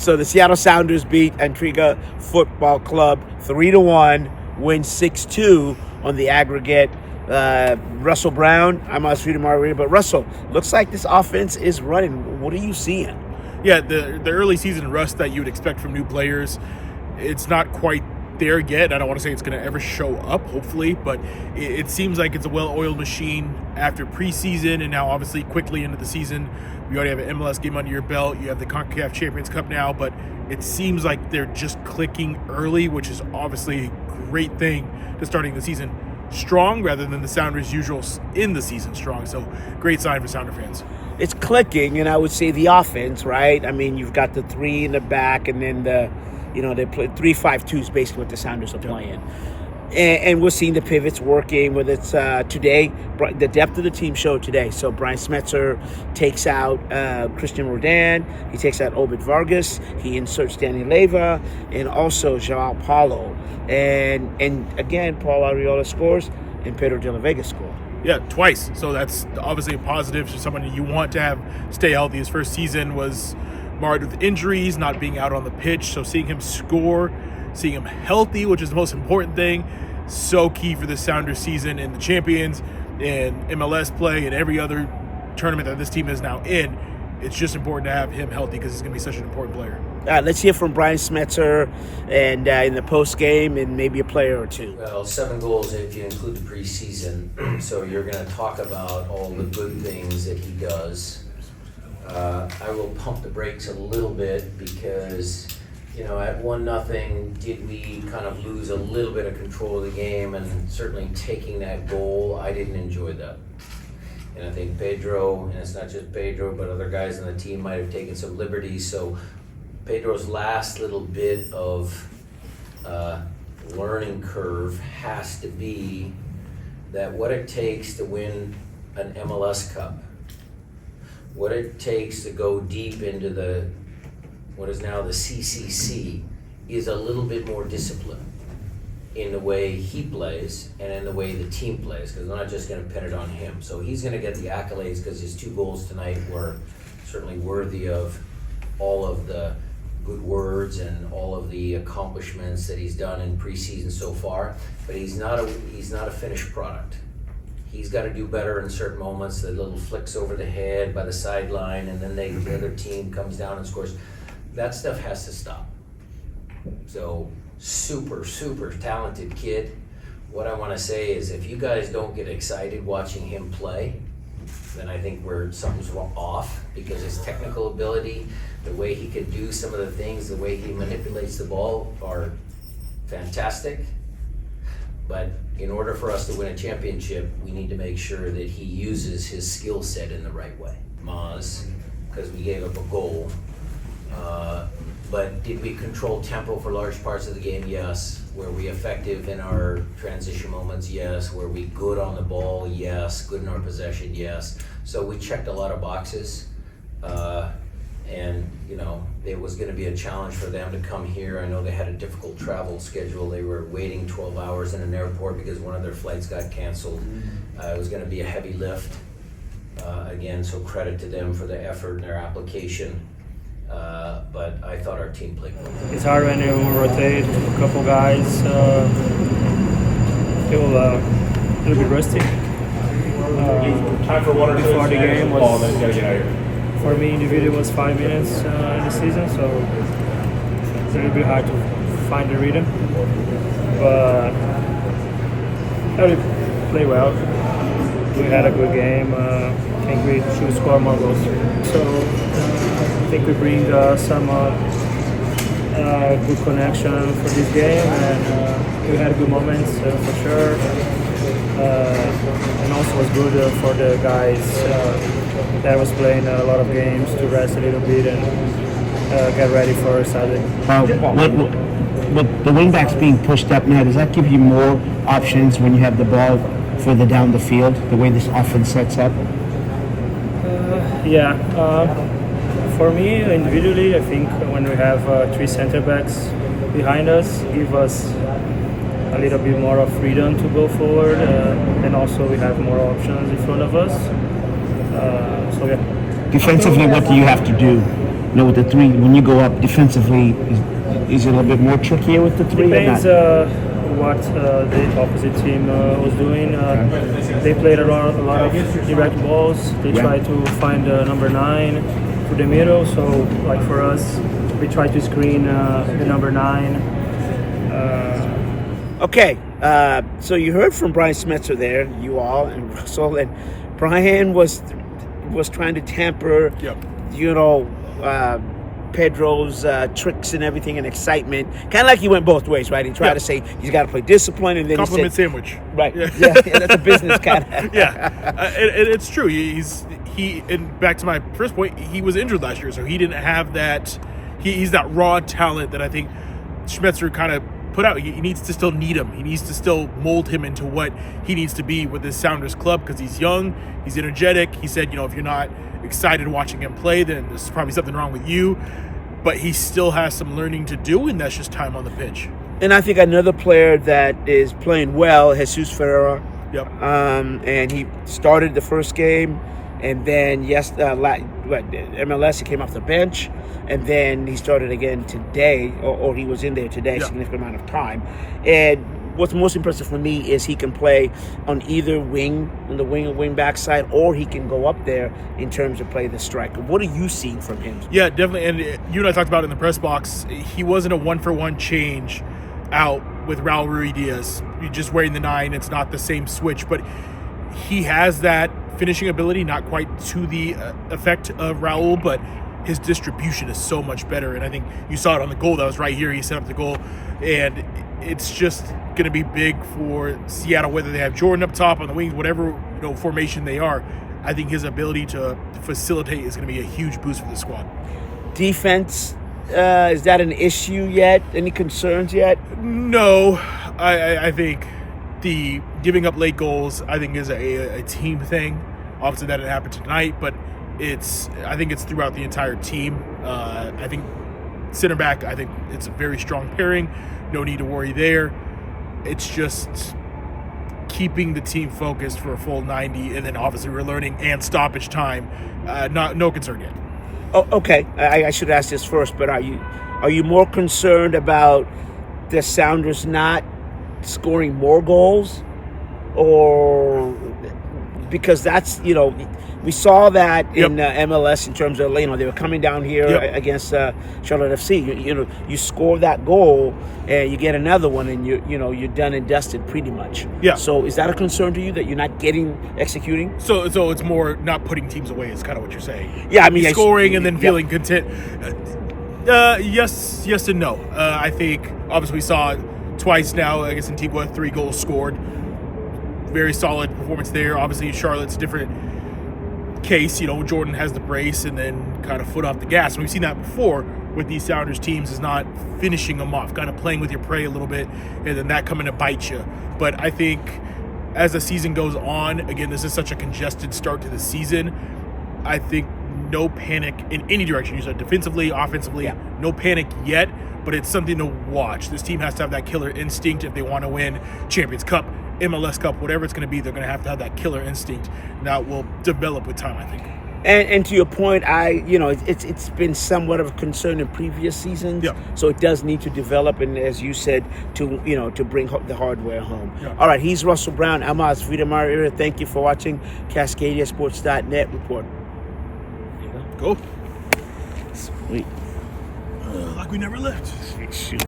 So the Seattle Sounders beat Antigua Football Club 3-1, win 6-2 on the aggregate. Russell Brown, I'm not reading Margarita, but Russell, looks like this offense is running. What are you seeing? Yeah, the early season rust that you would expect from new players, it's not quite there yet. I don't want to say it's going to ever show up, hopefully, but it seems like it's a well-oiled machine after preseason and now obviously quickly into the season. You already have an MLS game under your belt. You have the CONCACAF Champions Cup now, but it seems like they're just clicking early, which is obviously a great thing to starting the season strong rather than the Sounders' usual in the season strong. So great sign for Sounder fans. It's clicking, and I would say the offense, right? I mean, you've got the three in the back, and then they play 3-5-2 is basically what the Sounders are playing. And we're seeing the pivots working, whether it's today, the depth of the team showed today. So Brian Schmetzer takes out Christian Rodan, he takes out Obed Vargas, he inserts Danny Leyva, and also Joao Paulo. And again, Paul Arriola scores, and Pedro de la Vega scored. Yeah, twice. So that's obviously a positive for someone you want to have stay healthy. His first season was marred with injuries, not being out on the pitch. So seeing him score, seeing him healthy, which is the most important thing, so key for the Sounders season and the Champions and MLS play and every other tournament that this team is now in. It's just important to have him healthy because he's going to be such an important player. Let's hear from Brian Schmetzer and in the post game and maybe a player or two. Well, 7 goals if you include the preseason. So you're going to talk about all the good things that he does. I will pump the brakes a little bit because, at 1-0, did we kind of lose a little bit of control of the game? And certainly taking that goal, I didn't enjoy that. And I think Pedro, and it's not just Pedro, but other guys on the team might have taken some liberties. So Pedro's last little bit of learning curve has to be that what it takes to win an MLS Cup, what it takes to go deep into what is now the CCC is a little bit more discipline in the way he plays and in the way the team plays, because we're not just going to pin it on him. So he's going to get the accolades because his 2 goals tonight were certainly worthy of all of the good words and all of the accomplishments that he's done in preseason so far. But he's not a finished product. He's got to do better in certain moments, the little flicks over the head by the sideline, and then the other team comes down and scores. That stuff has to stop. So super, super talented kid. What I want to say is if you guys don't get excited watching him play, then I think something's off, because his technical ability, the way he can do some of the things, the way he manipulates the ball are fantastic. But in order for us to win a championship, we need to make sure that he uses his skill set in the right way. Maz, because we gave up a goal. But did we control tempo for large parts of the game? Yes. Were we effective in our transition moments? Yes. Were we good on the ball? Yes. Good in our possession? Yes. So we checked a lot of boxes. And, it was going to be a challenge for them to come here. I know they had a difficult travel schedule. They were waiting 12 hours in an airport because one of their flights got canceled. It was going to be a heavy lift. Again, so credit to them for the effort and their application. But I thought our team played well. It's hard when you rotate a couple guys, feel a little bit rusty. Time for 1 or 2 before the game was, then gotta get out of here. For me individually was 5 minutes in the season, so it's a little bit hard to find the rhythm. But we played well. We had a good game. I think we should score more goals. So I think we bring some good connection for this game, and we had good moments for sure. And also was good for the guys that was playing a lot of games to rest a little bit and get ready for Saturday. With the wingbacks being pushed up now, does that give you more options when you have the ball further down the field, the way this offense sets up? For me, individually, I think when we have 3 center backs behind us, give us a little bit more of freedom to go forward, and also we have more options in front of us. Defensively, what do you have to do with the three, when you go up defensively, is it a little bit more trickier with the three? Depends or not? what the opposite team was doing. They played a lot of direct balls. They tried to find number 9 to the middle. So, like for us, we try to screen the number 9. Okay, so you heard from Brian Schmetzer there, you all, and Russell, and Brian was trying to tamper, Pedro's tricks and everything and excitement. Kind of like he went both ways, right? He tried to say he's got to play discipline, and then Compliment he said, sandwich. right? Yeah, that's a business kind of. It's true. And back to my first point, he was injured last year, so he didn't have that. He's that raw talent that I think Schmetzer kind of put out. He needs to still need him. He needs to still mold him into what he needs to be with this Sounders club because he's young, he's energetic. He said, if you're not excited watching him play, then there's probably something wrong with you. But he still has some learning to do, and that's just time on the pitch. And I think another player that is playing well, Jesus Ferreira. Yep. And he started the first game, and then MLS, he came off the bench, and then he started again today, or he was in there today, a significant amount of time. And what's most impressive for me is he can play on either wing, on the wing or wing back side, or he can go up there in terms of play the striker. What are you seeing from him? Yeah, definitely. And you and I talked about it in the press box. He wasn't a 1-for-1 change out with Raul Ruiz. You're just wearing the 9. It's not the same switch, but he has that finishing ability, not quite to the effect of Raul, but his distribution is so much better. And I think you saw it on the goal that was right here. He set up the goal, and it's just going to be big for Seattle, whether they have Jordan up top on the wings, whatever formation they are. I think his ability to facilitate is going to be a huge boost for the squad. Defense, is that an issue yet? Any concerns yet? No, I think the giving up late goals, I think, is a team thing. Obviously, that didn't happen tonight, but I think it's throughout the entire team. I think center back, I think it's a very strong pairing. No need to worry there. It's just keeping the team focused for a full 90, and then obviously we're learning and stoppage time. No concern yet. Oh, okay. I should ask this first, but are you more concerned about the Sounders not scoring more goals, or because that's we saw that in MLS in terms of they were coming down here against Charlotte FC. You score that goal and you get another one, and you're done and dusted pretty much. Yeah. So is that a concern to you that you're not executing? So it's more not putting teams away is kind of what you're saying. Yeah, I mean scoring and then feeling content. Yes and no. I think obviously we saw twice now. I guess Antigua 3 goals scored. Very solid performance there. Obviously Charlotte's different case. Jordan has the brace and then kind of foot off the gas. And we've seen that before with these Sounders teams, is not finishing them off, kind of playing with your prey a little bit, and then that coming to bite you. But I think as the season goes on, again, this is such a congested start to the season. I think no panic in any direction. You said defensively, offensively, no panic yet, but it's something to watch. This team has to have that killer instinct if they want to win Champions Cup, MLS Cup, whatever it's going to be. They're going to have that killer instinct. Now it will develop with time, I think. And to your point, it's been somewhat of a concern in previous seasons. Yeah. So it does need to develop, and as you said, to bring the hardware home. Yeah. All right, he's Russell Brown. I'm Oz Vidamar. Thank you for watching CascadiaSports.net report. There you Go. Sweet. Like we never left. Shoot.